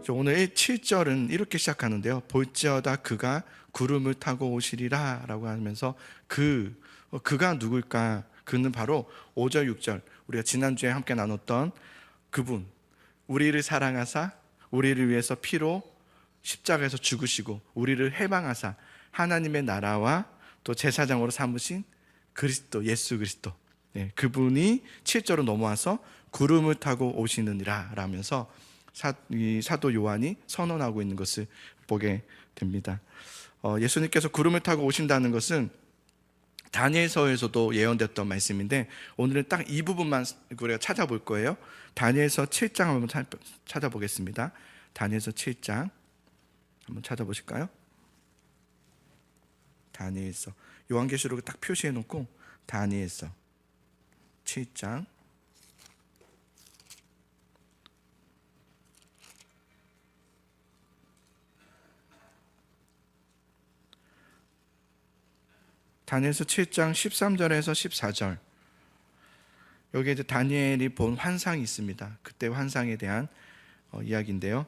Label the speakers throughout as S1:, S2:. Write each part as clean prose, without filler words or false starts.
S1: 오늘 7절은 이렇게 시작하는데요. 볼지어다 그가 구름을 타고 오시리라 라고 하면서 그가 누굴까? 그는 바로 5절 6절 우리가 지난주에 함께 나눴던 그분, 우리를 사랑하사 우리를 위해서 피로 십자가에서 죽으시고 우리를 해방하사 하나님의 나라와 또 제사장으로 삼으신 그리스도, 예수 그리스도, 그분이 7절로 넘어와서 구름을 타고 오시느니라 라면서 사도 요한이 선언하고 있는 것을 보게 됩니다. 예수님께서 구름을 타고 오신다는 것은 다니엘서에서도 예언됐던 말씀인데 오늘은 딱 이 부분만 우리가 찾아볼 거예요. 다니엘서 7장 한번 찾아보겠습니다. 다니엘서 7장 한번 찾아보실까요? 다니엘서, 요한계시록을 딱 표시해 놓고 다니엘서 7장 다니엘서 7장 13절에서 14절, 여기에 이제 다니엘이 본 환상이 있습니다. 그때 환상에 대한 이야기인데요.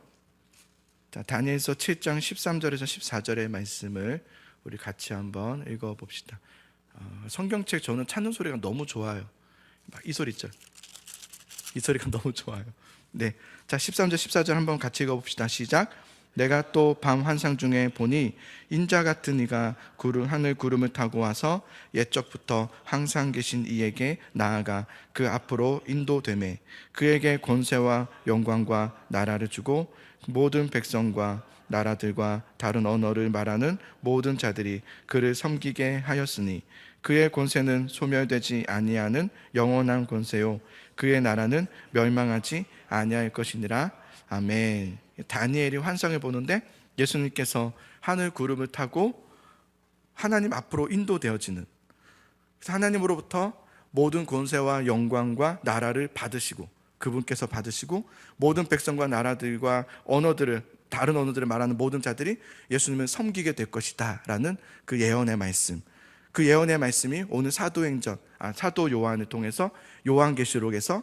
S1: 자, 다니엘서 7장 13절에서 14절의 말씀을 우리 같이 한번 읽어봅시다. 성경책 저는 찾는 소리가 너무 좋아요. 막 이 소리 있죠. 이 소리가 너무 좋아요. 네, 자 13절 14절 한번 같이 읽어봅시다. 시작. 내가 또 밤 환상 중에 보니 인자 같은 이가 하늘 구름을 타고 와서 옛적부터 항상 계신 이에게 나아가 그 앞으로 인도되매 그에게 권세와 영광과 나라를 주고 모든 백성과 나라들과 다른 언어를 말하는 모든 자들이 그를 섬기게 하였으니 그의 권세는 소멸되지 아니하는 영원한 권세요 그의 나라는 멸망하지 아니할 것이니라. 아멘. 다니엘이 환상을 보는데 예수님께서 하늘 구름을 타고 하나님 앞으로 인도되어지는, 그래서 하나님으로부터 모든 권세와 영광과 나라를 받으시고 그분께서 받으시고 모든 백성과 나라들과 다른 언어들을 말하는 모든 자들이 예수님을 섬기게 될 것이다 라는 그 예언의 말씀, 그 예언의 말씀이 오늘 사도 요한을 통해서 요한계시록에서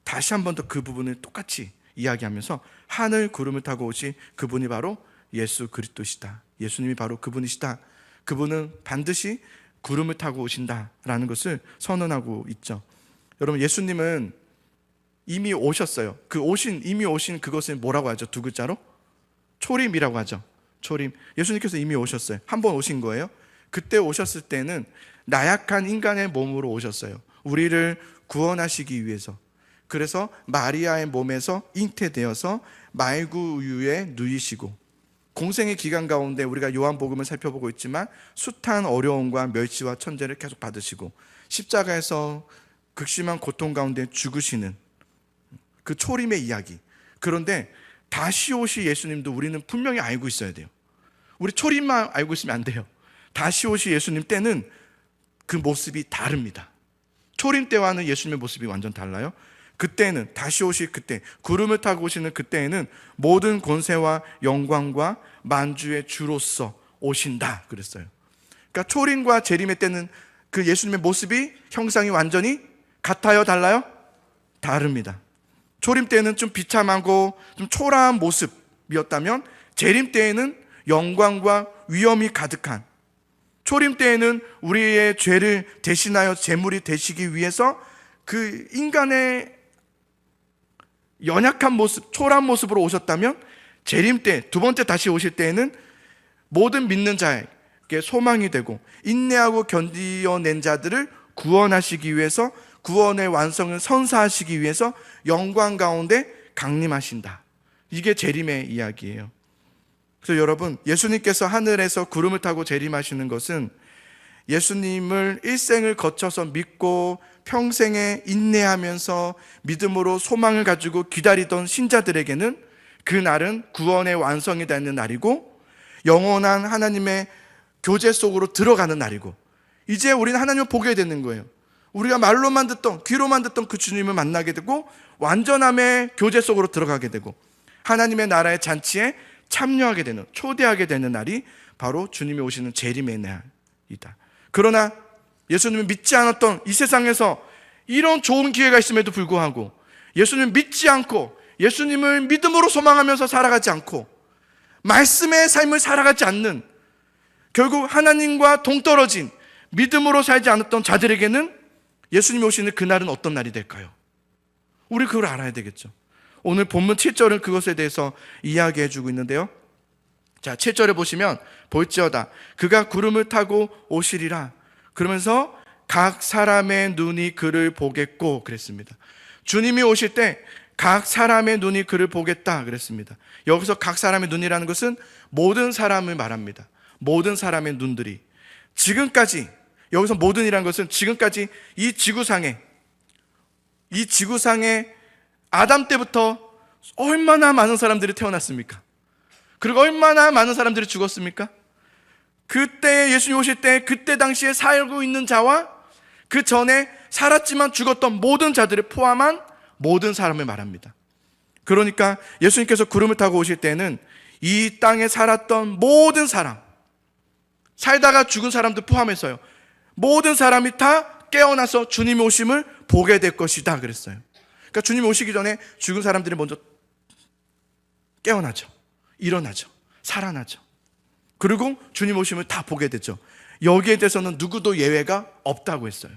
S1: 다시 한 번 더 그 부분을 똑같이 이야기하면서 하늘 구름을 타고 오신 그분이 바로 예수 그리스도시다, 예수님이 바로 그분이시다, 그분은 반드시 구름을 타고 오신다라는 것을 선언하고 있죠. 여러분, 예수님은 이미 오셨어요. 이미 오신 그것을 뭐라고 하죠? 두 글자로? 초림이라고 하죠. 초림. 예수님께서 이미 오셨어요. 한 번 오신 거예요. 그때 오셨을 때는 나약한 인간의 몸으로 오셨어요. 우리를 구원하시기 위해서. 그래서 마리아의 몸에서 잉태되어서 말구유에 누이시고 공생의 기간 가운데 우리가 요한복음을 살펴보고 있지만 숱한 어려움과 멸시와 천대를 계속 받으시고 십자가에서 극심한 고통 가운데 죽으시는 그 초림의 이야기. 그런데 다시 오실 예수님도 우리는 분명히 알고 있어야 돼요. 우리 초림만 알고 있으면 안 돼요. 다시 오실 예수님 때는 그 모습이 다릅니다. 초림 때와는 예수님의 모습이 완전 달라요. 그때는 다시 오실 그때 구름을 타고 오시는 그때에는 모든 권세와 영광과 만주의 주로서 오신다 그랬어요. 그러니까 초림과 재림의 때는 그 예수님의 모습이 형상이 완전히 같아요, 달라요? 다릅니다. 초림 때는 좀 비참하고 좀 초라한 모습이었다면 재림 때에는 영광과 위엄이 가득한, 초림 때에는 우리의 죄를 대신하여 제물이 되시기 위해서 그 인간의 연약한 모습, 초라한 모습으로 오셨다면 재림 때, 두 번째 다시 오실 때에는 모든 믿는 자에게 소망이 되고 인내하고 견디어낸 자들을 구원하시기 위해서, 구원의 완성을 선사하시기 위해서 영광 가운데 강림하신다. 이게 재림의 이야기예요. 그래서 여러분, 예수님께서 하늘에서 구름을 타고 재림하시는 것은 예수님을 일생을 거쳐서 믿고 평생에 인내하면서 믿음으로 소망을 가지고 기다리던 신자들에게는 그 날은 구원의 완성이 되는 날이고 영원한 하나님의 교제 속으로 들어가는 날이고, 이제 우리는 하나님을 보게 되는 거예요. 우리가 말로만 듣던, 귀로만 듣던 그 주님을 만나게 되고 완전함의 교제 속으로 들어가게 되고 하나님의 나라의 잔치에 참여하게 되는, 초대하게 되는 날이 바로 주님이 오시는 재림의 날이다. 그러나 예수님을 믿지 않았던 이 세상에서 이런 좋은 기회가 있음에도 불구하고 예수님을 믿지 않고 예수님을 믿음으로 소망하면서 살아가지 않고 말씀의 삶을 살아가지 않는, 결국 하나님과 동떨어진 믿음으로 살지 않았던 자들에게는 예수님이 오시는 그날은 어떤 날이 될까요? 우리 그걸 알아야 되겠죠. 오늘 본문 7절은 그것에 대해서 이야기해 주고 있는데요. 자, 7절에 보시면 볼지어다 그가 구름을 타고 오시리라 그러면서 각 사람의 눈이 그를 보겠고 그랬습니다. 주님이 오실 때 각 사람의 눈이 그를 보겠다 그랬습니다. 여기서 각 사람의 눈이라는 것은 모든 사람을 말합니다. 모든 사람의 눈들이 지금까지, 여기서 모든이라는 것은 지금까지 이 지구상에 아담 때부터 얼마나 많은 사람들이 태어났습니까? 그리고 얼마나 많은 사람들이 죽었습니까? 그때 예수님 오실 때 그때 당시에 살고 있는 자와 그 전에 살았지만 죽었던 모든 자들을 포함한 모든 사람을 말합니다. 그러니까 예수님께서 구름을 타고 오실 때는 이 땅에 살았던 모든 사람, 살다가 죽은 사람들 포함해서요, 모든 사람이 다 깨어나서 주님의 오심을 보게 될 것이다 그랬어요. 그러니까 주님이 오시기 전에 죽은 사람들이 먼저 깨어나죠. 일어나죠. 살아나죠. 그리고 주님 오심을 다 보게 되죠. 여기에 대해서는 누구도 예외가 없다고 했어요.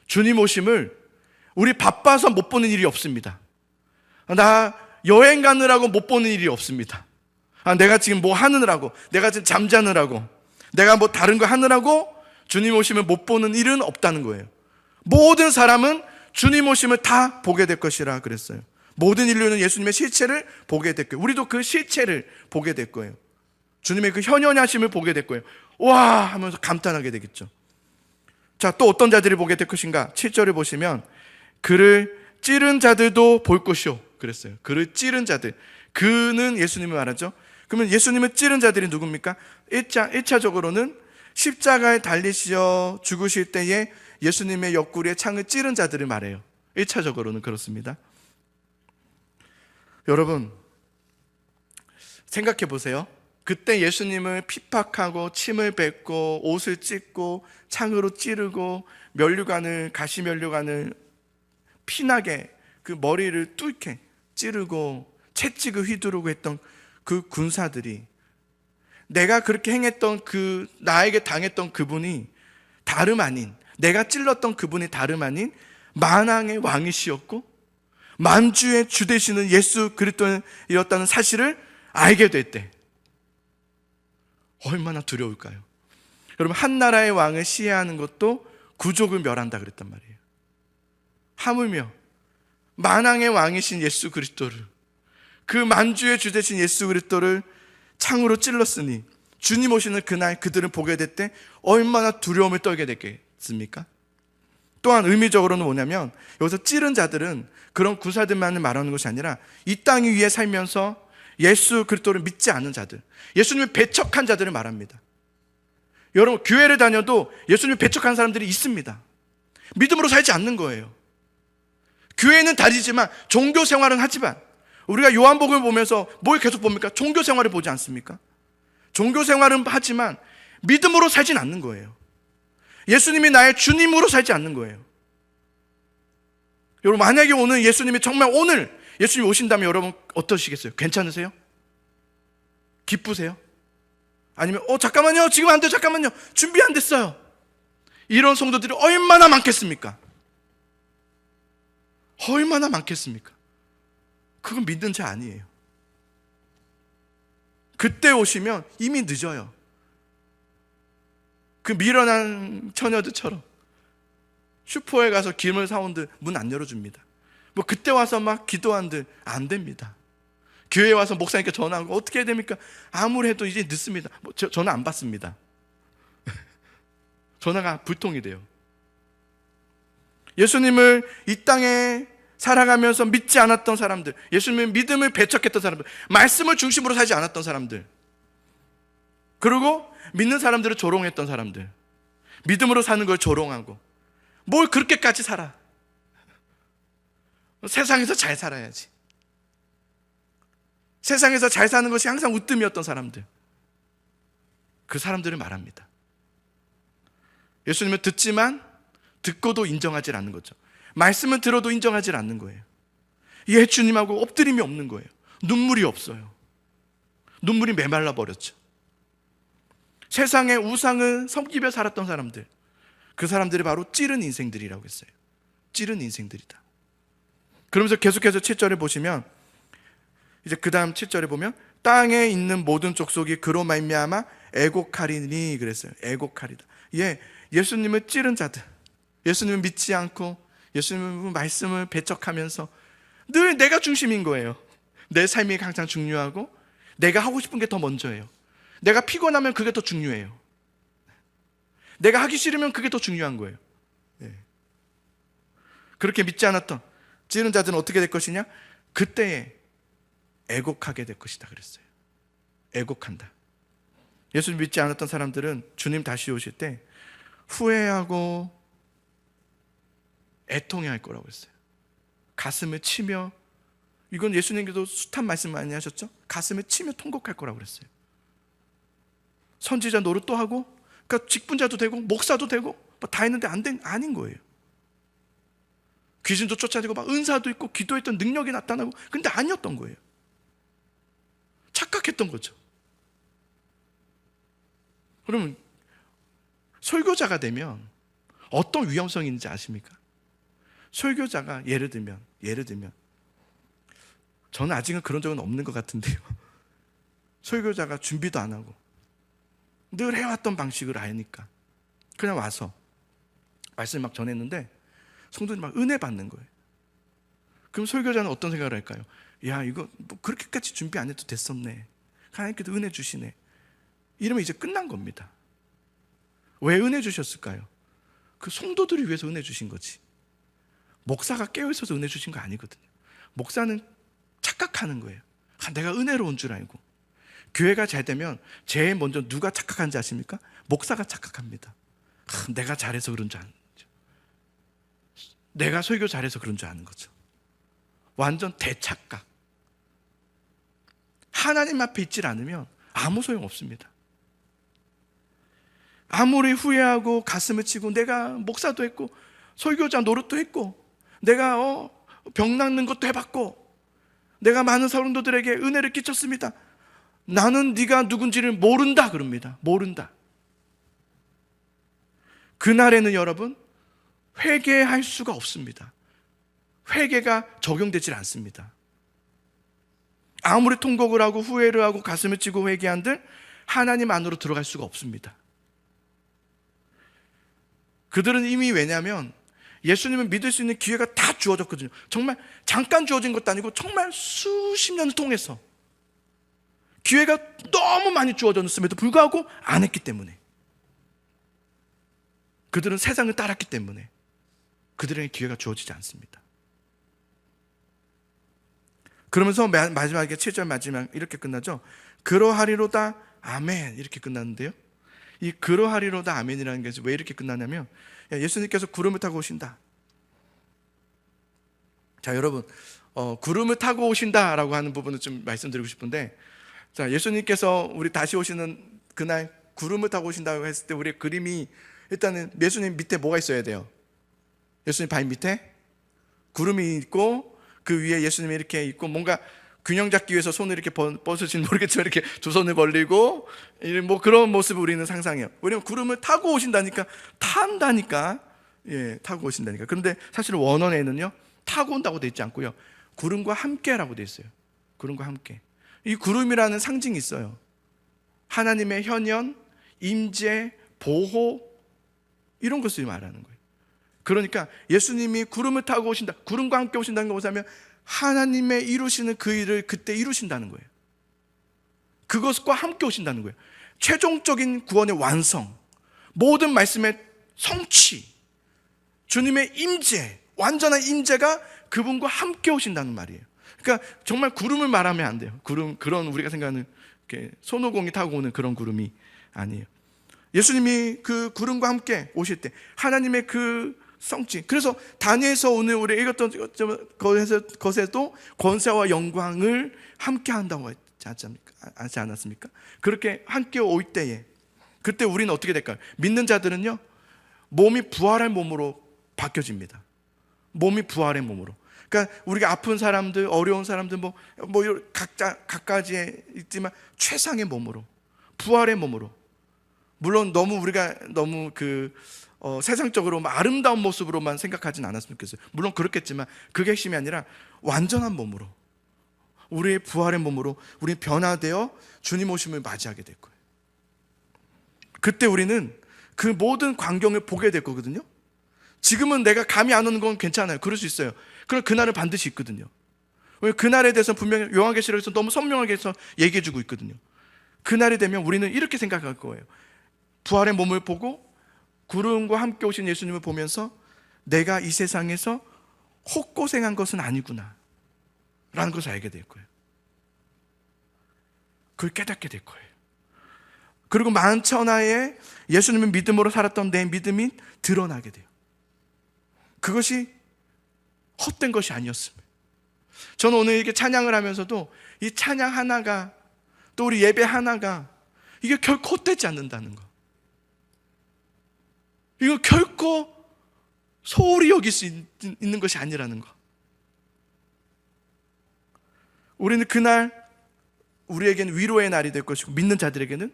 S1: 주님 오심을 우리 바빠서 못 보는 일이 없습니다. 나 여행 가느라고 못 보는 일이 없습니다. 내가 지금 뭐 하느라고, 내가 지금 잠자느라고, 내가 뭐 다른 거 하느라고 주님 오심을 못 보는 일은 없다는 거예요. 모든 사람은 주님 오심을 다 보게 될 것이라 그랬어요. 모든 인류는 예수님의 실체를 보게 될 거예요. 우리도 그 실체를 보게 될 거예요. 주님의 그 현현하심을 보게 될 거예요. 와 하면서 감탄하게 되겠죠. 자, 또 어떤 자들이 보게 될 것인가? 7절을 보시면 그를 찌른 자들도 볼 것이요 그랬어요. 그를 찌른 자들, 그는 예수님을 말하죠. 그러면 예수님을 찌른 자들이 누굽니까? 1차적으로는 십자가에 달리시어 죽으실 때에 예수님의 옆구리에 창을 찌른 자들을 말해요. 1차적으로는 그렇습니다. 여러분 생각해 보세요. 그때 예수님을 핍박하고 침을 뱉고 옷을 찢고 창으로 찌르고 가시면류관을 피나게 그 머리를 뚫게 찌르고 채찍을 휘두르고 했던 그 군사들이, 내가 그렇게 행했던 나에게 당했던 그분이 다름 아닌, 내가 찔렀던 그분이 다름 아닌 만왕의 왕이시었고 만주의 주 되시는 예수 그리스도였다는 사실을 알게 될 때 얼마나 두려울까요? 여러분, 한 나라의 왕을 시해하는 것도 구족을 멸한다 그랬단 말이에요. 하물며 만왕의 왕이신 예수 그리스도를, 그 만주의 주 되신 예수 그리스도를 창으로 찔렀으니 주님 오시는 그날 그들은 보게 될 때 얼마나 두려움을 떨게 됐겠습니까? 또한 의미적으로는 뭐냐면 여기서 찌른 자들은 그런 구사들만을 말하는 것이 아니라 이 땅 위에 살면서 예수 그리스도를 믿지 않은 자들, 예수님을 배척한 자들을 말합니다. 여러분, 교회를 다녀도 예수님을 배척한 사람들이 있습니다. 믿음으로 살지 않는 거예요. 교회는 다니지만, 종교 생활은 하지만, 우리가 요한복음을 보면서 뭘 계속 봅니까? 종교 생활을 보지 않습니까? 종교 생활은 하지만 믿음으로 살진 않는 거예요. 예수님이 나의 주님으로 살지 않는 거예요. 여러분, 만약에 오늘 예수님이 정말 오늘 예수님이 오신다면 여러분 어떠시겠어요? 괜찮으세요? 기쁘세요? 아니면 잠깐만요, 지금 안 돼요, 잠깐만요, 준비 안 됐어요, 이런 성도들이 얼마나 많겠습니까? 얼마나 많겠습니까? 그건 믿는 자 아니에요. 그때 오시면 이미 늦어요. 그 미련한 처녀들처럼 슈퍼에 가서 김을 사온들 문 안 열어줍니다. 뭐 그때 와서 막 기도한들 안 됩니다. 교회에 와서 목사님께 전화하고 어떻게 해야 됩니까? 아무리 해도 이제 늦습니다. 전화 안 받습니다. 전화가 불통이 돼요. 예수님을 이 땅에 살아가면서 믿지 않았던 사람들, 예수님의 믿음을 배척했던 사람들, 말씀을 중심으로 살지 않았던 사람들, 그리고 믿는 사람들을 조롱했던 사람들, 믿음으로 사는 걸 조롱하고, 뭘 그렇게까지 살아? 세상에서 잘 살아야지. 세상에서 잘 사는 것이 항상 으뜸이었던 사람들, 그 사람들을 말합니다. 예수님을 듣지만 듣고도 인정하지 않는 거죠. 말씀은 들어도 인정하지 않는 거예요. 예 주님하고 엎드림이 없는 거예요. 눈물이 없어요. 눈물이 메말라 버렸죠. 세상의 우상을 섬기며 살았던 사람들, 그 사람들이 바로 찌른 인생들이라고 했어요. 찌른 인생들이다. 그러면서 계속해서 7절에 보시면, 이제 그 다음 7절에 보면 땅에 있는 모든 족속이 그로 말미암아 애곡하리니 그랬어요. 애곡하리다. 예수님을 찌른 자들, 예수님을 믿지 않고 예수님의 말씀을 배척하면서 늘 내가 중심인 거예요. 내 삶이 가장 중요하고 내가 하고 싶은 게 더 먼저예요. 내가 피곤하면 그게 더 중요해요. 내가 하기 싫으면 그게 더 중요한 거예요. 그렇게 믿지 않았던 찌른 자들은 어떻게 될 것이냐? 그때에 애곡하게 될 것이다 그랬어요. 애곡한다. 예수를 믿지 않았던 사람들은 주님 다시 오실 때 후회하고 애통해할 거라고 했어요. 가슴을 치며, 이건 예수님께도 숱한 말씀 많이 하셨죠? 가슴을 치며 통곡할 거라고 그랬어요. 선지자 노릇도 하고, 그러니까 직분자도 되고 목사도 되고 뭐 다 했는데 아닌 거예요. 귀신도 쫓아내고 막 은사도 있고 기도했던 능력이 나타나고, 근데 아니었던 거예요. 착각했던 거죠. 그러면 설교자가 되면 어떤 위험성이 있는지 아십니까? 설교자가 예를 들면 저는 아직은 그런 적은 없는 것 같은데요, 설교자가 준비도 안 하고 늘 해왔던 방식을 아니까 그냥 와서 말씀을 막 전했는데 성도들이 막 은혜 받는 거예요. 그럼 설교자는 어떤 생각을 할까요? 야, 이거 뭐 그렇게까지 준비 안 해도 됐었네, 하나님께서 은혜 주시네, 이러면 이제 끝난 겁니다. 왜 은혜 주셨을까요? 그 성도들을 위해서 은혜 주신 거지, 목사가 깨어있어서 은혜 주신 거 아니거든요. 목사는 착각하는 거예요. 내가 은혜로운 줄 알고. 교회가 잘 되면 제일 먼저 누가 착각하는지 아십니까? 목사가 착각합니다. 내가 잘해서 그런 줄 아는 거죠. 내가 설교 잘해서 그런 줄 아는 거죠. 완전 대착각. 하나님 앞에 있질 않으면 아무 소용 없습니다. 아무리 후회하고 가슴을 치고 내가 목사도 했고 설교자 노릇도 했고 내가 병 낫는 것도 해봤고 내가 많은 성도들에게 은혜를 끼쳤습니다. 나는 네가 누군지를 모른다 그럽니다. 모른다. 그날에는 여러분 회개할 수가 없습니다. 회개가 적용되질 않습니다. 아무리 통곡을 하고 후회를 하고 가슴을 찌고 회개한들 하나님 안으로 들어갈 수가 없습니다. 그들은 이미, 왜냐하면 예수님을 믿을 수 있는 기회가 다 주어졌거든요. 정말 잠깐 주어진 것도 아니고 정말 수십 년을 통해서 기회가 너무 많이 주어졌음에도 불구하고 안 했기 때문에, 그들은 세상을 따랐기 때문에 그들에게 기회가 주어지지 않습니다. 그러면서 마지막에 7절 마지막 이렇게 끝나죠. 그러하리로다 아멘, 이렇게 끝났는데요, 이 그러하리로다 아멘이라는 게 왜 이렇게 끝나냐면 예수님께서 구름을 타고 오신다. 자, 여러분, 구름을 타고 오신다라고 하는 부분을 좀 말씀드리고 싶은데, 자, 예수님께서 우리 다시 오시는 그날 구름을 타고 오신다고 했을 때 우리의 그림이, 일단은 예수님 밑에 뭐가 있어야 돼요? 예수님 발 밑에 구름이 있고 그 위에 예수님이 이렇게 있고, 뭔가 균형 잡기 위해서 손을 이렇게 뻗으시는 모르겠지만 이렇게 두 손을 벌리고 뭐 그런 모습을 우리는 상상해요. 왜냐면 구름을 타고 오신다니까, 탄다니까, 타고 오신다니까. 그런데 사실 원어에는요 타고 온다고 되어 있지 않고요, 구름과 함께라고 되어 있어요. 구름과 함께. 이 구름이라는 상징이 있어요. 하나님의 현현, 임재, 보호, 이런 것을 말하는 거예요. 그러니까 예수님이 구름을 타고 오신다, 구름과 함께 오신다는 거 뭐냐면 하나님의 이루시는 그 일을 그때 이루신다는 거예요. 그것과 함께 오신다는 거예요. 최종적인 구원의 완성, 모든 말씀의 성취, 주님의 임재, 완전한 임재가 그분과 함께 오신다는 말이에요. 그러니까 정말 구름을 말하면 안 돼요. 구름, 그런 우리가 생각하는 손오공이 타고 오는 그런 구름이 아니에요. 예수님이 그 구름과 함께 오실 때 하나님의 그 성취. 그래서 다니엘서 오늘 우리 읽었던 것에도 권세와 영광을 함께 한다고 하지 않았습니까? 그렇게 함께 올 때에 그때 우리는 어떻게 될까요? 믿는 자들은요 몸이 부활할 몸으로 바뀌어집니다. 몸이 부활의 몸으로. 그러니까 우리가 아픈 사람들, 어려운 사람들 뭐 각가지에 있지만 최상의 몸으로, 부활의 몸으로. 물론 우리가 너무 세상적으로 아름다운 모습으로만 생각하진 않았으면 좋겠어요. 물론 그렇겠지만 그게 핵심이 아니라 완전한 몸으로, 우리의 부활의 몸으로 우리 변화되어 주님 오심을 맞이하게 될 거예요. 그때 우리는 그 모든 광경을 보게 될 거거든요. 지금은 내가 감이 안 오는 건 괜찮아요. 그럴 수 있어요. 그럼 그날은 반드시 있거든요. 왜? 그날에 대해서 분명히 요한계시록에서 너무 선명하게 해서 얘기해 주고 있거든요. 그날이 되면 우리는 이렇게 생각할 거예요. 부활의 몸을 보고 구름과 함께 오신 예수님을 보면서 내가 이 세상에서 헛고생한 것은 아니구나 라는 것을 알게 될 거예요. 그걸 깨닫게 될 거예요. 그리고 만천하에 예수님을 믿음으로 살았던 내 믿음이 드러나게 돼요. 그것이 헛된 것이 아니었습니다. 저는 오늘 이렇게 찬양을 하면서도 이 찬양 하나가, 또 우리 예배 하나가 이게 결코 헛되지 않는다는 거, 이거 결코 소홀히 여길 수 있는 것이 아니라는 거. 우리는 그날 우리에게는 위로의 날이 될 것이고, 믿는 자들에게는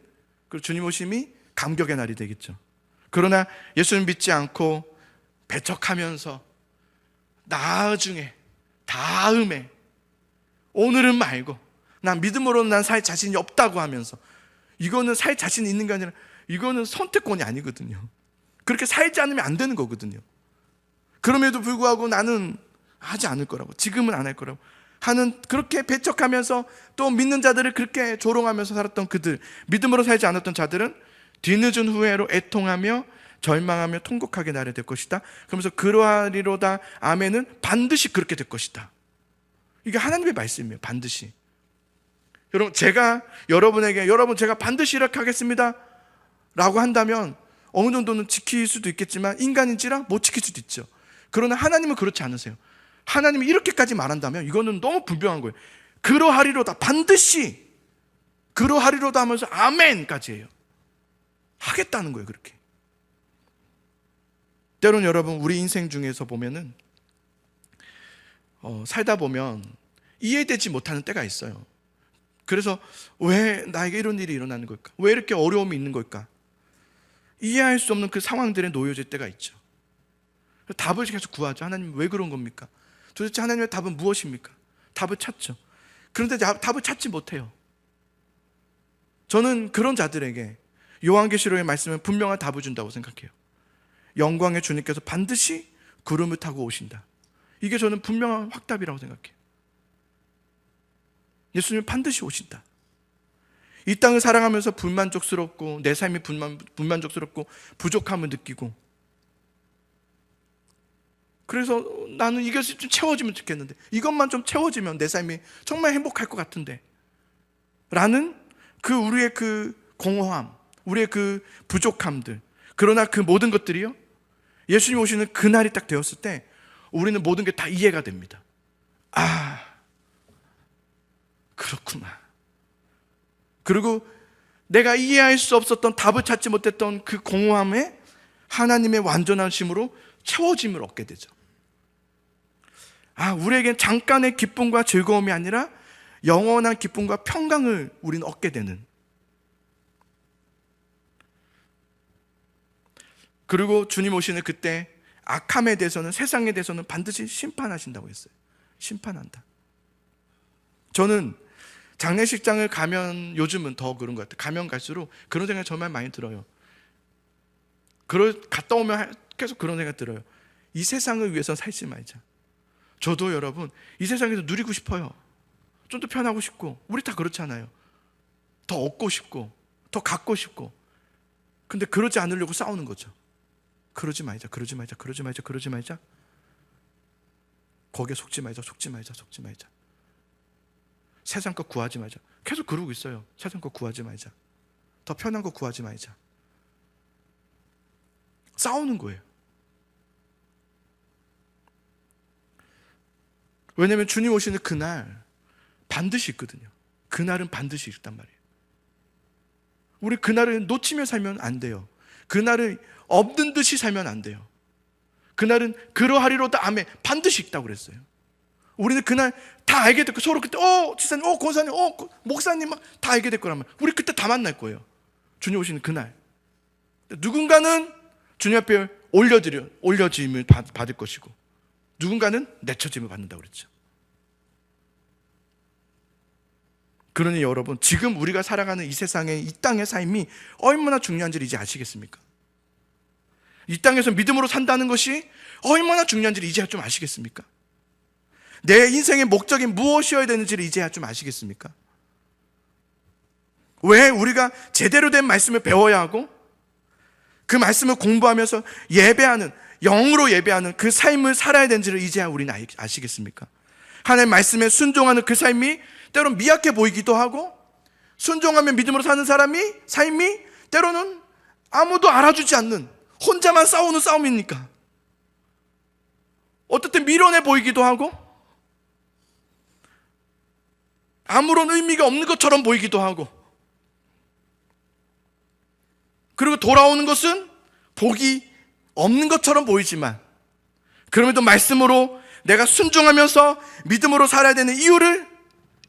S1: 그리고 주님 오심이 감격의 날이 되겠죠. 그러나 예수님 믿지 않고 배척하면서 나중에, 다음에, 오늘은 말고, 난 믿음으로는 난 살 자신이 없다고 하면서, 이거는 살 자신이 있는 게 아니라 이거는 선택권이 아니거든요. 그렇게 살지 않으면 안 되는 거거든요. 그럼에도 불구하고 나는 하지 않을 거라고, 지금은 안 할 거라고 하는, 그렇게 배척하면서 또 믿는 자들을 그렇게 조롱하면서 살았던 그들, 믿음으로 살지 않았던 자들은 뒤늦은 후회로 애통하며 절망하며 통곡하게 나게 될 것이다. 그러면서 그러하리로다 아멘은 반드시 그렇게 될 것이다. 이게 하나님의 말씀이에요. 반드시. 여러분, 제가 여러분에게 여러분 제가 반드시 이렇게 하겠습니다 라고 한다면 어느 정도는 지킬 수도 있겠지만 인간인지라 못 지킬 수도 있죠. 그러나 하나님은 그렇지 않으세요. 하나님이 이렇게까지 말한다면 이거는 너무 분명한 거예요. 그러하리로다, 반드시 그러하리로다 하면서 아멘까지 해요. 하겠다는 거예요. 그렇게. 때로는 여러분, 우리 인생 중에서 보면은 살다 보면 이해되지 못하는 때가 있어요. 그래서 왜 나에게 이런 일이 일어나는 걸까? 왜 이렇게 어려움이 있는 걸까? 이해할 수 없는 그 상황들에 놓여질 때가 있죠. 답을 계속 구하죠. 하나님 왜 그런 겁니까? 도대체 하나님의 답은 무엇입니까? 답을 찾죠. 그런데 답을 찾지 못해요. 저는 그런 자들에게 요한계시록의 말씀은 분명한 답을 준다고 생각해요. 영광의 주님께서 반드시 구름을 타고 오신다. 이게 저는 분명한 확답이라고 생각해요. 예수님은 반드시 오신다. 이 땅을 살아가면서 불만족스럽고, 내 삶이 불만족스럽고 부족함을 느끼고, 그래서 나는 이것이 좀 채워지면 좋겠는데, 이것만 좀 채워지면 내 삶이 정말 행복할 것 같은데 라는 우리의 공허함, 우리의 부족함들, 그러나 그 모든 것들이요, 예수님 오시는 그날이 딱 되었을 때 우리는 모든 게 다 이해가 됩니다. 아, 그렇구나. 그리고 내가 이해할 수 없었던, 답을 찾지 못했던 그 공허함에 하나님의 완전하심으로 채워짐을 얻게 되죠. 우리에겐 잠깐의 기쁨과 즐거움이 아니라 영원한 기쁨과 평강을 우리는 얻게 되는. 그리고 주님 오시는 그때 악함에 대해서는, 세상에 대해서는 반드시 심판하신다고 했어요. 심판한다. 저는 장례식장을 가면, 요즘은 더 그런 것 같아요. 가면 갈수록 그런 생각이 정말 많이 들어요. 갔다 오면 계속 그런 생각이 들어요. 이 세상을 위해서 살지 말자. 저도 여러분, 이 세상에서 누리고 싶어요. 좀 더 편하고 싶고, 우리 다 그렇잖아요. 더 얻고 싶고, 더 갖고 싶고. 근데 그러지 않으려고 싸우는 거죠. 그러지 말자, 그러지 말자, 그러지 말자, 그러지 말자. 거기에 속지 말자, 속지 말자, 속지 말자. 세상 거 구하지 말자. 계속 그러고 있어요. 세상 거 구하지 말자. 더 편한 거 구하지 말자. 싸우는 거예요. 왜냐하면 주님 오시는 그날 반드시 있거든요. 그날은 반드시 있단 말이에요. 우리 그날을 놓치며 살면 안 돼요. 그날을 없는 듯이 살면 안 돼요. 그날은 그러하리로다 아멘, 반드시 있다고 그랬어요. 우리는 그날 다 알게 됐고, 서로 그때 지사님, 권사님, 목사님 막 다 알게 될 거라면 우리 그때 다 만날 거예요. 주님 오시는 그날. 누군가는 주님 앞에 올려짐을 받을 것이고, 누군가는 내쳐짐을 받는다고 그랬죠. 그러니 여러분, 지금 우리가 살아가는 이 세상의, 이 땅의 삶이 얼마나 중요한지를 이제 아시겠습니까? 이 땅에서 믿음으로 산다는 것이 얼마나 중요한지를 이제야 좀 아시겠습니까? 내 인생의 목적이 무엇이어야 되는지를 이제야 좀 아시겠습니까? 왜 우리가 제대로 된 말씀을 배워야 하고, 그 말씀을 공부하면서 예배하는, 영으로 예배하는 그 삶을 살아야 되는지를 이제야 우리는 아시겠습니까? 하나님의 말씀에 순종하는 그 삶이 때로는 미약해 보이기도 하고, 순종하면 믿음으로 사는 삶이 때로는 아무도 알아주지 않는 혼자만 싸우는 싸움이니까 어떨 때 미련해 보이기도 하고, 아무런 의미가 없는 것처럼 보이기도 하고, 그리고 돌아오는 것은 복이 없는 것처럼 보이지만, 그럼에도 말씀으로 내가 순종하면서 믿음으로 살아야 되는 이유를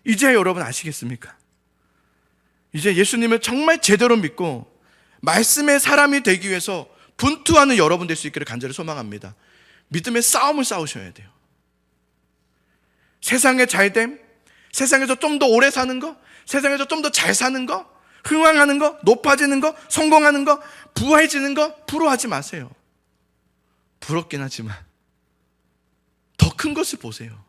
S1: 이제 여러분 아시겠습니까? 이제 예수님을 정말 제대로 믿고 말씀의 사람이 되기 위해서 분투하는 여러분 될 수 있기를 간절히 소망합니다. 믿음의 싸움을 싸우셔야 돼요. 세상의 잘됨, 세상에서 좀 더 오래 사는 거, 세상에서 좀 더 잘 사는 거, 흥왕하는 거, 높아지는 거, 성공하는 거, 부해지는 거 부러워하지 마세요. 부럽긴 하지만 더 큰 것을 보세요.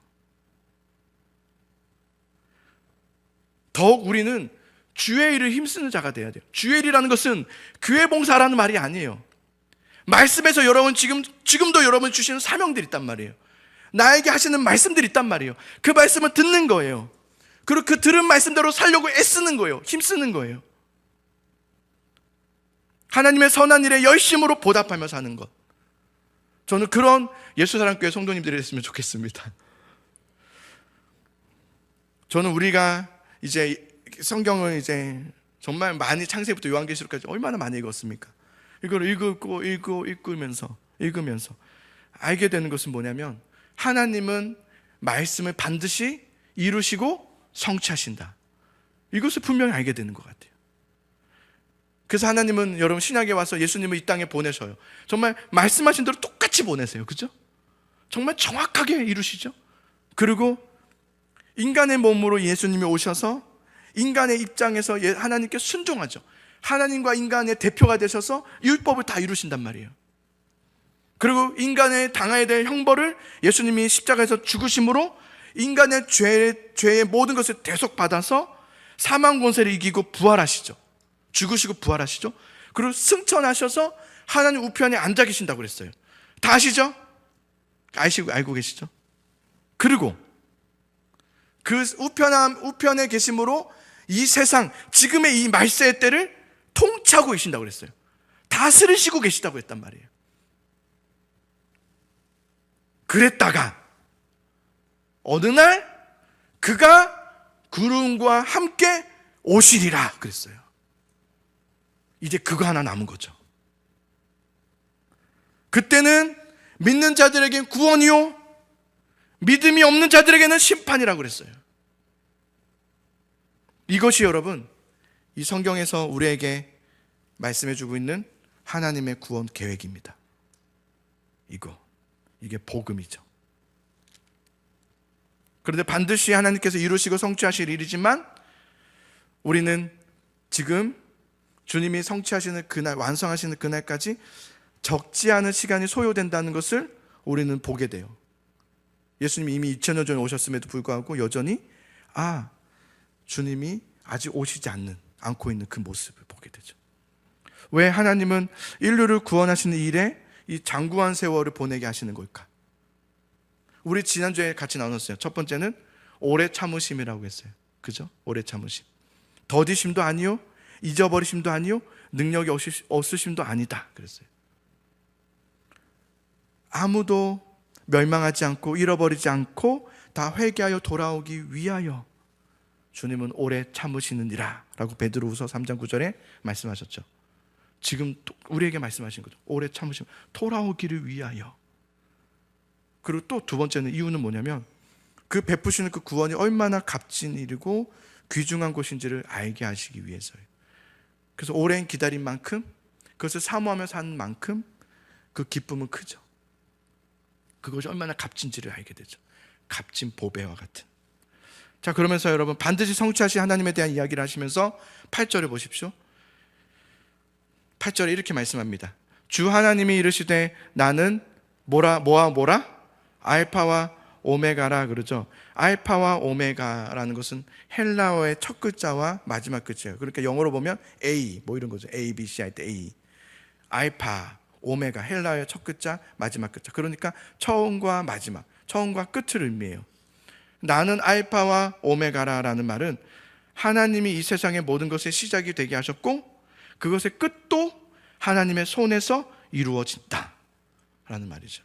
S1: 더욱 우리는 주의 일을 힘쓰는 자가 돼야 돼요. 주의 일이라는 것은 교회 봉사라는 말이 아니에요. 말씀에서 여러분 지금도 여러분 주시는 사명들이 있단 말이에요. 나에게 하시는 말씀들이 있단 말이에요. 그 말씀을 듣는 거예요. 그리고 그 들은 말씀대로 살려고 애쓰는 거예요. 힘쓰는 거예요. 하나님의 선한 일에 열심으로 보답하며 사는 것. 저는 그런 예수사랑교회 성도님들이 됐으면 좋겠습니다. 저는 우리가 이제 성경을 이제 정말 많이 창세기부터 요한계시록까지 얼마나 많이 읽었습니까? 이걸 읽으면서 알게 되는 것은 뭐냐면, 하나님은 말씀을 반드시 이루시고 성취하신다. 이것을 분명히 알게 되는 것 같아요. 그래서 하나님은 여러분 신약에 와서 예수님을 이 땅에 보내셔요. 정말 말씀하신 대로 똑같이 보내세요. 그죠? 정말 정확하게 이루시죠. 그리고 인간의 몸으로 예수님이 오셔서 인간의 입장에서 하나님께 순종하죠. 하나님과 인간의 대표가 되셔서 율법을 다 이루신단 말이에요. 그리고 인간의 당해야 될 형벌을 예수님이 십자가에서 죽으심으로 인간의 죄의 모든 것을 대속받아서 사망 권세를 이기고 부활하시죠. 죽으시고 부활하시죠. 그리고 승천하셔서 하나님 우편에 앉아 계신다고 그랬어요. 다 아시죠? 알고 계시죠? 그리고 그 우편에 계심으로 이 세상, 지금의 이 말세의 때를 통치하고 계신다고 그랬어요. 다스리시고 계시다고 했단 말이에요. 그랬다가 어느 날 그가 구름과 함께 오시리라 그랬어요. 이제 그거 하나 남은 거죠. 그때는 믿는 자들에게는 구원이요, 믿음이 없는 자들에게는 심판이라고 그랬어요. 이것이 여러분 이 성경에서 우리에게 말씀해주고 있는 하나님의 구원 계획입니다. 이게 복음이죠. 그런데 반드시 하나님께서 이루시고 성취하실 일이지만, 우리는 지금 주님이 성취하시는 그날, 완성하시는 그날까지 적지 않은 시간이 소요된다는 것을 우리는 보게 돼요. 예수님이 이미 2000년 전에 오셨음에도 불구하고 여전히 주님이 아직 오시지 않고 있는 그 모습을 보게 되죠. 왜 하나님은 인류를 구원하시는 일에 이 장구한 세월을 보내게 하시는 걸까? 우리 지난주에 같이 나눴어요. 첫 번째는 오래 참으심이라고 했어요. 그죠? 오래 참으심. 더디심도 아니요, 잊어버리심도 아니요, 능력이 없으심도 아니다 그랬어요. 아무도 멸망하지 않고 잃어버리지 않고 다 회개하여 돌아오기 위하여 주님은 오래 참으시느니라 라고 베드로후서 3장 9절에 말씀하셨죠. 지금 우리에게 말씀하신 거죠. 오래 참으시면 돌아오기를 위하여. 그리고 또 두 번째는 이유는 뭐냐면, 그 베푸시는 그 구원이 얼마나 값진 일이고 귀중한 것인지를 알게 하시기 위해서예요. 그래서 오랜 기다린 만큼, 그것을 사모하며 사는 만큼 그 기쁨은 크죠. 그것이 얼마나 값진지를 알게 되죠. 값진 보배와 같은. 자, 그러면서 여러분 반드시 성취하실 하나님에 대한 이야기를 하시면서 8절을 보십시오. 8절에 이렇게 말씀합니다. 주 하나님이 이르시되 나는 뭐라 알파와 오메가라 그러죠. 알파와 오메가라는 것은 헬라어의 첫 글자와 마지막 글자예요. 그러니까 영어로 보면 A 뭐 이런 거죠. A, B, C 할 때 A. 알파, 오메가, 헬라어의 첫 글자, 마지막 글자. 그러니까 처음과 마지막, 처음과 끝을 의미해요. 나는 알파와 오메가라라는 말은 하나님이 이 세상의 모든 것의 시작이 되게 하셨고 그것의 끝도 하나님의 손에서 이루어진다 라는 말이죠.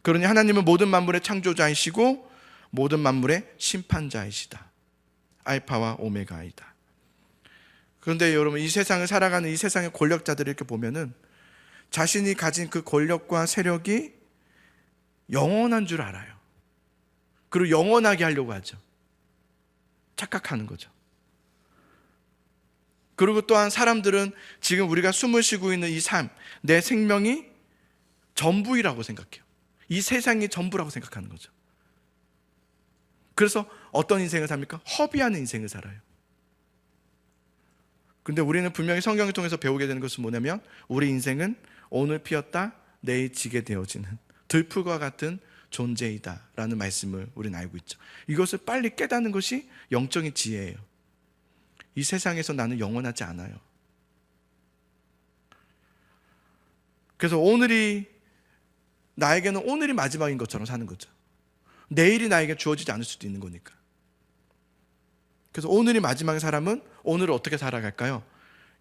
S1: 그러니 하나님은 모든 만물의 창조자이시고 모든 만물의 심판자이시다. 알파와 오메가이다. 그런데 여러분 이 세상을 살아가는 이 세상의 권력자들을 이렇게 보면은 자신이 가진 그 권력과 세력이 영원한 줄 알아요. 그리고 영원하게 하려고 하죠. 착각하는 거죠. 그리고 또한 사람들은 지금 우리가 숨을 쉬고 있는 이 삶, 내 생명이 전부이라고 생각해요. 이 세상이 전부라고 생각하는 거죠. 그래서 어떤 인생을 삽니까? 허비하는 인생을 살아요. 근데 우리는 분명히 성경을 통해서 배우게 되는 것은 뭐냐면 우리 인생은 오늘 피었다 내일 지게 되어지는 들풀과 같은 존재이다 라는 말씀을 우리는 알고 있죠. 이것을 빨리 깨닫는 것이 영적인 지혜예요. 이 세상에서 나는 영원하지 않아요. 그래서 나에게는 오늘이 마지막인 것처럼 사는 거죠. 내일이 나에게 주어지지 않을 수도 있는 거니까. 그래서 오늘이 마지막인 사람은 오늘을 어떻게 살아갈까요?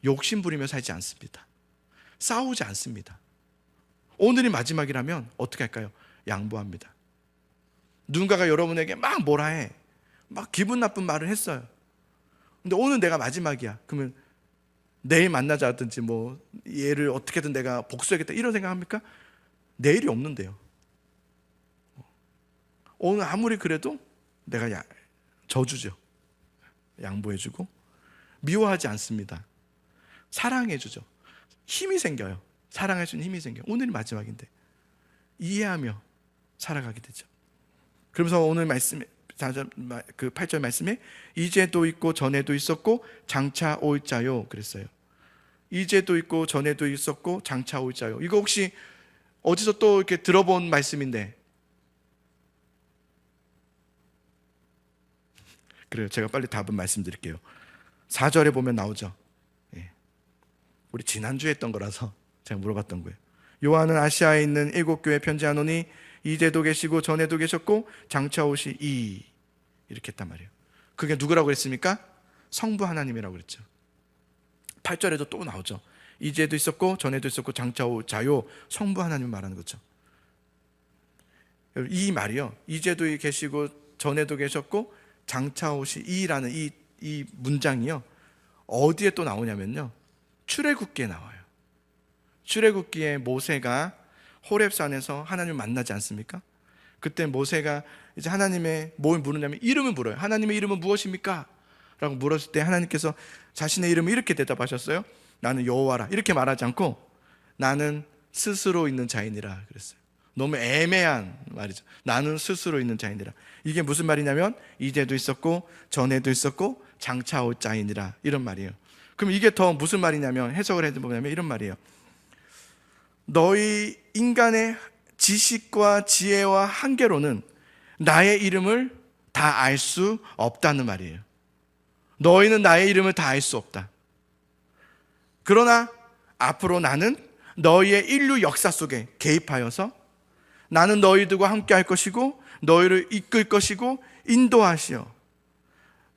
S1: 욕심 부리며 살지 않습니다. 싸우지 않습니다. 오늘이 마지막이라면 어떻게 할까요? 양보합니다. 누군가가 여러분에게 막 뭐라 해. 막 기분 나쁜 말을 했어요. 근데 오늘 내가 마지막이야. 그러면 내일 만나자 하든지 뭐 얘를 어떻게든 내가 복수하겠다 이런 생각합니까? 내일이 없는데요. 오늘 아무리 그래도 내가 져주죠. 양보해주고 미워하지 않습니다. 사랑해주죠. 힘이 생겨요. 사랑할 수 있는 힘이 생겨요. 오늘이 마지막인데 이해하며 살아가게 되죠. 그러면서 오늘 말씀에 그 8절 말씀에 이제도 있고 전에도 있었고 장차 올 자요 그랬어요. 이제도 있고 전에도 있었고 장차 올 자요. 이거 혹시 어디서 또 이렇게 들어본 말씀인데 그래요. 제가 빨리 답은 말씀드릴게요. 4절에 보면 나오죠. 우리 지난주에 했던 거라서 제가 물어봤던 거예요. 요한은 아시아에 있는 7교회에 편지하노니 이제도 계시고 전에도 계셨고 장차 오시이 이렇게 했단 말이에요. 그게 누구라고 했습니까? 성부 하나님이라고 그랬죠. 8절에도 또 나오죠. 이제도 있었고 전에도 있었고 장차 올 자요. 성부 하나님을 말하는 거죠. 이 말이요. 이제도 계시고 전에도 계셨고 장차 오시이라는 이 문장이요. 어디에 또 나오냐면요. 출애굽기에 나와요. 출애굽기에 모세가 호렙산에서 하나님을 만나지 않습니까? 그때 모세가 이제 하나님의 뭘 물으냐면 이름을 물어요. 하나님의 이름은 무엇입니까? 라고 물었을 때 하나님께서 자신의 이름을 이렇게 대답하셨어요. 나는 여호와라. 이렇게 말하지 않고 나는 스스로 있는 자이니라 그랬어요. 너무 애매한 말이죠. 나는 스스로 있는 자이니라. 이게 무슨 말이냐면 이제도 있었고 전에도 있었고 장차 올 자이니라 이런 말이에요. 그럼 이게 더 무슨 말이냐면 해석을 해보면 이런 말이에요. 너희 인간의 지식과 지혜와 한계로는 나의 이름을 다 알 수 없다는 말이에요. 너희는 나의 이름을 다 알 수 없다. 그러나 앞으로 나는 너희의 인류 역사 속에 개입하여서 나는 너희들과 함께 할 것이고 너희를 이끌 것이고 인도하시어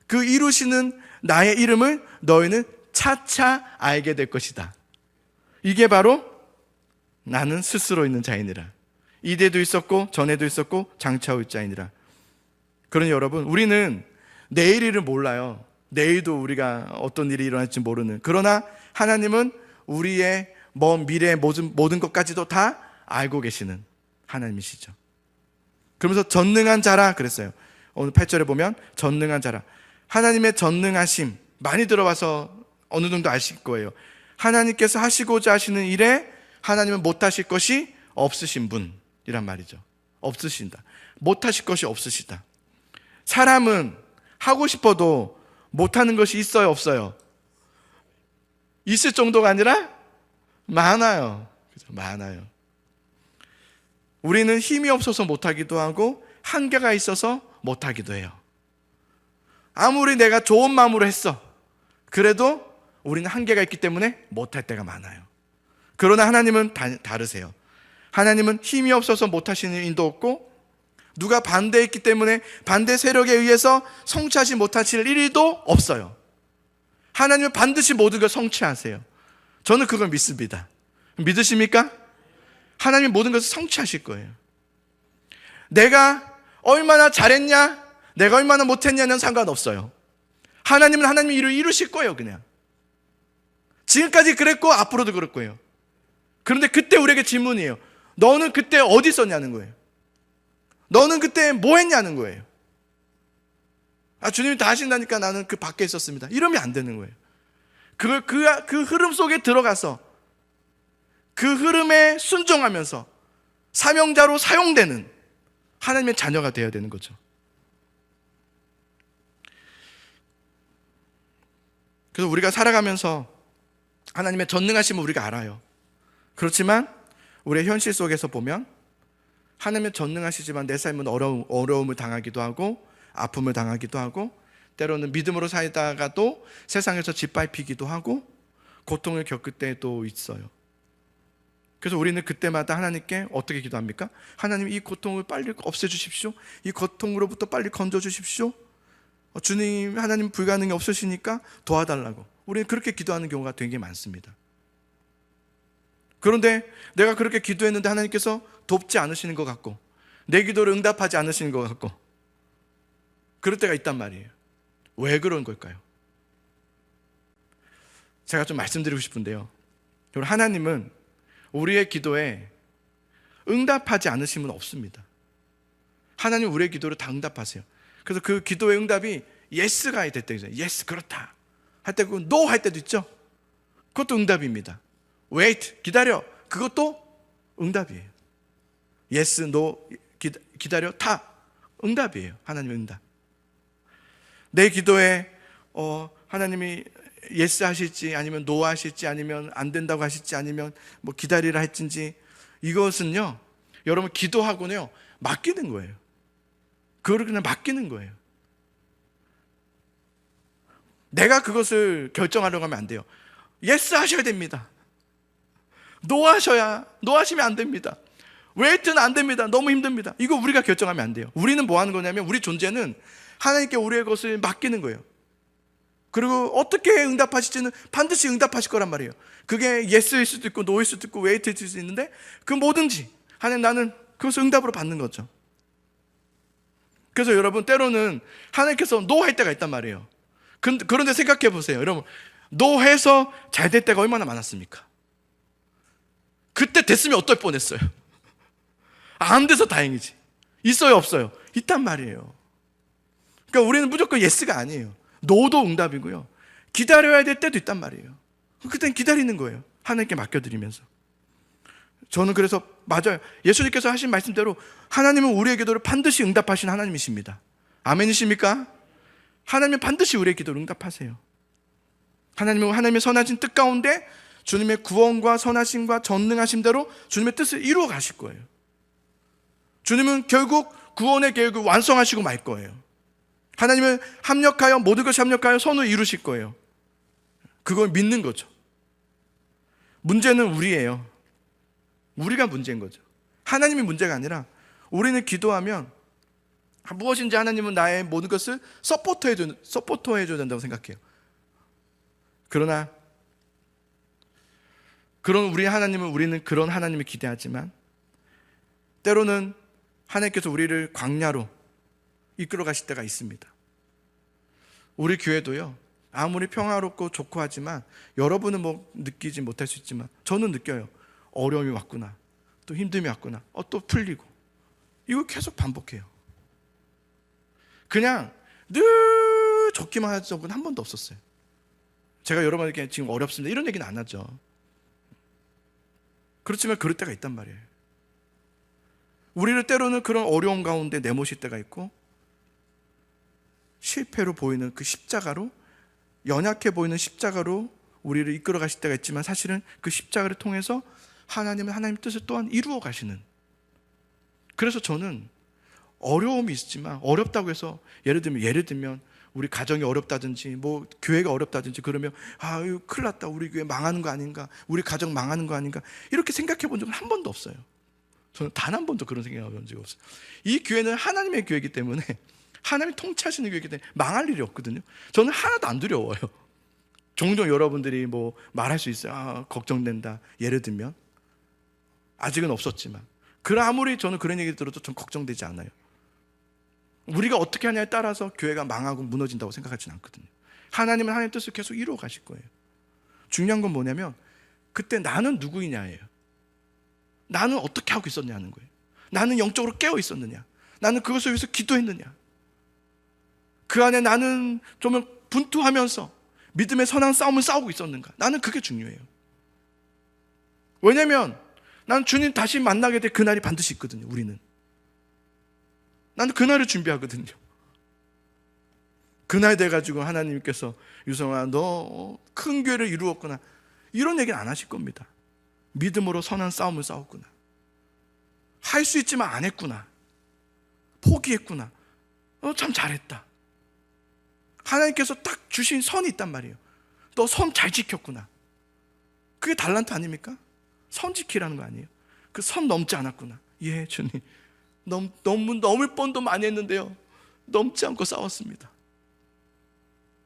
S1: 그 이루시는 나의 이름을 너희는 차차 알게 될 것이다. 이게 바로 나는 스스로 있는 자이니라. 이때도 있었고 전에도 있었고 장차 올 자이니라. 그러니 여러분 우리는 내일 일을 몰라요. 내일도 우리가 어떤 일이 일어날지 모르는. 그러나 하나님은 우리의 먼 미래의 모든 것까지도 다 알고 계시는 하나님이시죠. 그러면서 전능한 자라 그랬어요. 오늘 8절에 보면 전능한 자라. 하나님의 전능하심 많이 들어봐서 어느 정도 아실 거예요. 하나님께서 하시고자 하시는 일에 하나님은 못하실 것이 없으신 분이란 말이죠. 없으신다. 못하실 것이 없으시다. 사람은 하고 싶어도 못하는 것이 있어요, 없어요? 있을 정도가 아니라 많아요. 그죠? 많아요. 우리는 힘이 없어서 못하기도 하고 한계가 있어서 못하기도 해요. 아무리 내가 좋은 마음으로 했어, 그래도 우리는 한계가 있기 때문에 못할 때가 많아요. 그러나 하나님은 다르세요. 하나님은 힘이 없어서 못하시는 일도 없고, 누가 반대했기 때문에 반대 세력에 의해서 성취하지 못하실 일도 없어요. 하나님은 반드시 모든 걸 성취하세요. 저는 그걸 믿습니다. 믿으십니까? 하나님이 모든 것을 성취하실 거예요. 내가 얼마나 잘했냐, 내가 얼마나 못했냐는 상관없어요. 하나님은 하나님의 일을 이루실 거예요. 그냥 지금까지 그랬고 앞으로도 그럴 거예요. 그런데 그때 우리에게 질문이에요. 너는 그때 어디 있었냐는 거예요. 너는 그때 뭐 했냐는 거예요. 주님이 다 하신다니까 나는 그 밖에 있었습니다, 이러면 안 되는 거예요. 그 흐름 속에 들어가서 그 흐름에 순종하면서 사명자로 사용되는 하나님의 자녀가 되어야 되는 거죠. 그래서 우리가 살아가면서 하나님의 전능하심을 우리가 알아요. 그렇지만 우리의 현실 속에서 보면 하나님은 전능하시지만 내 삶은 어려움을 당하기도 하고 아픔을 당하기도 하고, 때로는 믿음으로 살다가도 세상에서 짓밟히기도 하고 고통을 겪을 때도 있어요. 그래서 우리는 그때마다 하나님께 어떻게 기도합니까? 하나님, 이 고통을 빨리 없애주십시오. 이 고통으로부터 빨리 건져주십시오. 주님, 하나님 불가능이 없으시니까 도와달라고 우리는 그렇게 기도하는 경우가 되게 많습니다. 그런데 내가 그렇게 기도했는데 하나님께서 돕지 않으시는 것 같고 내 기도를 응답하지 않으시는 것 같고 그럴 때가 있단 말이에요. 왜 그런 걸까요? 제가 좀 말씀드리고 싶은데요, 하나님은 우리의 기도에 응답하지 않으시면 없습니다. 하나님 우리의 기도를 다 응답하세요. 그래서 그 기도의 응답이 예스가 될 때죠. 예스, 그렇다 할 때고 노 할 때도 있죠. 그것도 응답입니다. wait, 기다려, 그것도 응답이에요. 예스, 노, 기다려, 다 응답이에요. 하나님의 응답. 내 기도에 하나님이 예스 하실지 아니면 노 하실지 아니면 안 된다고 하실지 아니면 뭐 기다리라 할지, 이것은요 여러분 기도하고는요 맡기는 거예요. 그걸 그냥 맡기는 거예요. 내가 그것을 결정하려고 하면 안 돼요. 예스 하셔야 됩니다. 노 하시면 안 됩니다. 웨이트는 안 됩니다. 너무 힘듭니다. 이거 우리가 결정하면 안 돼요. 우리는 뭐 하는 거냐면 우리 존재는 하나님께 우리의 것을 맡기는 거예요. 그리고 어떻게 응답하실지는 반드시 응답하실 거란 말이에요. 그게 예스일 수도 있고 노일 수도 있고 웨이트일 수도 있는데 그 뭐든지 하나님, 나는 그것을 응답으로 받는 거죠. 그래서 여러분, 때로는 하나님께서 노 할 때가 있단 말이에요. 그런데 생각해 보세요. 여러분, 노 해서 잘 될 때가 얼마나 많았습니까? 그때 됐으면 어떨 뻔했어요. 안 돼서 다행이지. 있어요, 없어요? 있단 말이에요. 그러니까 우리는 무조건 예스가 아니에요. 노도 응답이고요. 기다려야 될 때도 있단 말이에요. 그땐 기다리는 거예요. 하나님께 맡겨드리면서. 저는 그래서 맞아요. 예수님께서 하신 말씀대로 하나님은 우리의 기도를 반드시 응답하신 하나님이십니다. 아멘이십니까? 하나님은 반드시 우리의 기도를 응답하세요. 하나님은 하나님의 선하신 뜻 가운데 주님의 구원과 선하심과 전능하심대로 주님의 뜻을 이루어 가실 거예요. 주님은 결국 구원의 계획을 완성하시고 말 거예요. 하나님은 합력하여 모든 것이 합력하여 선을 이루실 거예요. 그걸 믿는 거죠. 문제는 우리예요. 우리가 문제인 거죠. 하나님이 문제가 아니라 우리는 기도하면 무엇인지 하나님은 나의 모든 것을 서포터해줘야 된다고 생각해요. 그러나 그런 우리 하나님은, 우리는 그런 하나님을 기대하지만 때로는 하나님께서 우리를 광야로 이끌어 가실 때가 있습니다. 우리 교회도요, 아무리 평화롭고 좋고 하지만 여러분은 뭐 느끼지 못할 수 있지만 저는 느껴요. 어려움이 왔구나, 또 힘듦이 왔구나, 또 풀리고, 이거 계속 반복해요. 그냥 늘 적기만 할 적은 한 번도 없었어요. 제가 여러분에게 지금 어렵습니다 이런 얘기는 안 하죠. 그렇지만 그럴 때가 있단 말이에요. 우리를 때로는 그런 어려움 가운데 내모실 때가 있고, 실패로 보이는 그 십자가로, 연약해 보이는 십자가로 우리를 이끌어 가실 때가 있지만, 사실은 그 십자가를 통해서 하나님은 하나님 뜻을 또한 이루어 가시는. 그래서 저는 어려움이 있지만, 어렵다고 해서 예를 들면 우리 가정이 어렵다든지 뭐 교회가 어렵다든지 그러면 이거 큰일 났다, 우리 교회 망하는 거 아닌가, 우리 가정 망하는 거 아닌가, 이렇게 생각해 본 적은 한 번도 없어요. 저는 단 한 번도 그런 생각을 해본 적이 없어요. 이 교회는 하나님의 교회이기 때문에, 하나님이 통치하시는 교회이기 때문에 망할 일이 없거든요. 저는 하나도 안 두려워요. 종종 여러분들이 뭐 말할 수 있어요. 걱정된다, 예를 들면. 아직은 없었지만, 아무리 저는 그런 얘기 들어도 전 걱정되지 않아요. 우리가 어떻게 하냐에 따라서 교회가 망하고 무너진다고 생각하지는 않거든요. 하나님은 하나님의 뜻을 계속 이루어 가실 거예요. 중요한 건 뭐냐면, 그때 나는 누구이냐예요. 나는 어떻게 하고 있었냐는 거예요. 나는 영적으로 깨어 있었느냐, 나는 그것을 위해서 기도했느냐, 그 안에 나는 좀 분투하면서 믿음의 선한 싸움을 싸우고 있었는가. 나는 그게 중요해요. 왜냐면 나는 주님 다시 만나게 될 그날이 반드시 있거든요. 우리는, 나는 그날을 준비하거든요. 그날 돼가지고 하나님께서 유성아 너 큰 교회를 이루었구나 이런 얘기는 안 하실 겁니다. 믿음으로 선한 싸움을 싸웠구나, 할 수 있지만 안 했구나, 포기했구나, 참 잘했다. 하나님께서 딱 주신 선이 있단 말이에요. 너 선 잘 지켰구나. 그게 달란트 아닙니까? 선 지키라는 거 아니에요? 그 선 넘지 않았구나. 예 주님, 넘을 뻔도 많이 했는데요, 넘지 않고 싸웠습니다.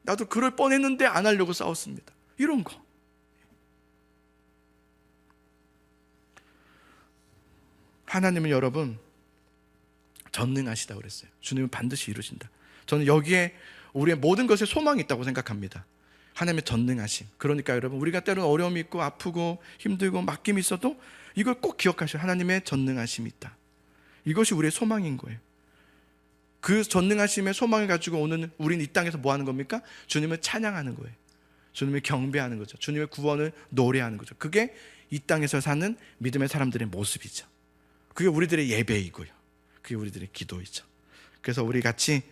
S1: 나도 그럴 뻔했는데 안 하려고 싸웠습니다. 이런 거. 하나님은 여러분 전능하시다고 그랬어요. 주님은 반드시 이루신다. 저는 여기에 우리의 모든 것에 소망이 있다고 생각합니다. 하나님의 전능하심. 그러니까 여러분, 우리가 때로는 어려움이 있고 아프고 힘들고 맡김이 있어도 이걸 꼭 기억하셔요. 하나님의 전능하심이 있다. 이것이 우리의 소망인 거예요. 그 전능하심의 소망을 가지고 오늘 우리는 이 땅에서 뭐 하는 겁니까? 주님을 찬양하는 거예요. 주님을 경배하는 거죠. 주님의 구원을 노래하는 거죠. 그게 이 땅에서 사는 믿음의 사람들의 모습이죠. 그게 우리들의 예배이고요, 그게 우리들의 기도이죠. 그래서 우리 같이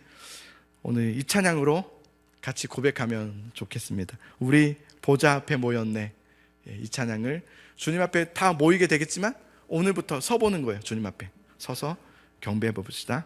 S1: 오늘 이 찬양으로 같이 고백하면 좋겠습니다. 우리 보좌 앞에 모였네. 이 찬양을 주님 앞에 다 모이게 되겠지만 오늘부터 서보는 거예요. 주님 앞에 서서 경배해 봅시다.